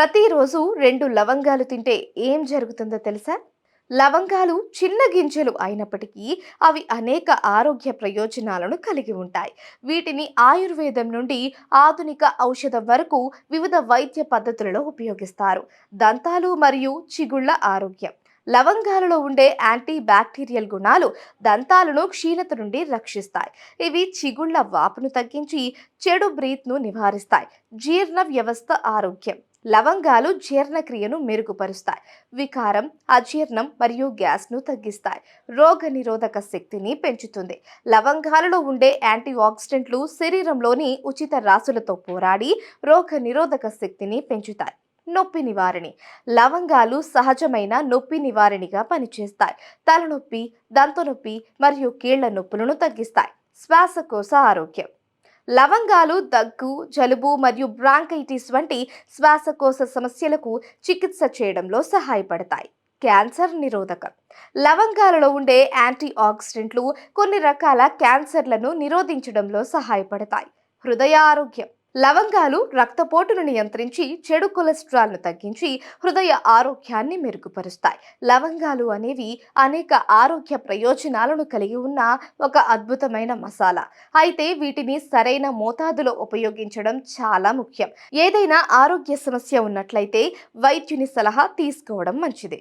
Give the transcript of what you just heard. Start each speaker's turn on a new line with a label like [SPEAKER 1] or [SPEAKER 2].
[SPEAKER 1] ప్రతిరోజు 2 లవంగాలు తింటే ఏం జరుగుతుందో తెలుసా? లవంగాలు చిన్న గింజలు అయినప్పటికీ అవి అనేక ఆరోగ్య ప్రయోజనాలను కలిగి ఉంటాయి. వీటిని ఆయుర్వేదం నుండి ఆధునిక ఔషధం వరకు వివిధ వైద్య పద్ధతులలో ఉపయోగిస్తారు. దంతాలు మరియు చిగుళ్ళ ఆరోగ్యం. లవంగాలలో ఉండే యాంటీ బ్యాక్టీరియల్ గుణాలు దంతాలను క్షీణత నుండి రక్షిస్తాయి. ఇవి చిగుళ్ళ వాపును తగ్గించి చెడు బ్రీత్ను నివారిస్తాయి. జీర్ణ వ్యవస్థ ఆరోగ్యం. లవంగాలు జీర్ణక్రియను మెరుగుపరుస్తాయి. వికారం, అజీర్ణం మరియు గ్యాస్ను తగ్గిస్తాయి. రోగ నిరోధక శక్తిని పెంచుతుంది. లవంగాలలో ఉండే యాంటీ ఆక్సిడెంట్లు శరీరంలోని ఉచిత రాసులతో పోరాడి రోగ నిరోధక శక్తిని పెంచుతాయి. నొప్పి నివారణి. లవంగాలు సహజమైన నొప్పి నివారణిగా పనిచేస్తాయి. తలనొప్పి, దంతనొప్పి మరియు కీళ్ల నొప్పులను తగ్గిస్తాయి. శ్వాసకోశ ఆరోగ్యం. లవంగాలు దగ్గు, జలుబు మరియు బ్రాంకైటిస్ వంటి శ్వాసకోశ సమస్యలకు చికిత్స చేయడంలో సహాయపడతాయి. క్యాన్సర్ నిరోధకం. లవంగాలలో ఉండే యాంటీ ఆక్సిడెంట్లు కొన్ని రకాల క్యాన్సర్లను నిరోధించడంలో సహాయపడతాయి. హృదయ ఆరోగ్యం. లవంగాలు రక్తపోటును నియంత్రించి చెడు కొలెస్ట్రాల్ను తగ్గించి హృదయ ఆరోగ్యాన్ని మెరుగుపరుస్తాయి. లవంగాలు అనేవి అనేక ఆరోగ్య ప్రయోజనాలను కలిగి ఉన్న ఒక అద్భుతమైన మసాలా. అయితే వీటిని సరైన మోతాదులో ఉపయోగించడం చాలా ముఖ్యం. ఏదైనా ఆరోగ్య సమస్య ఉన్నట్లయితే వైద్యుని సలహా తీసుకోవడం మంచిది.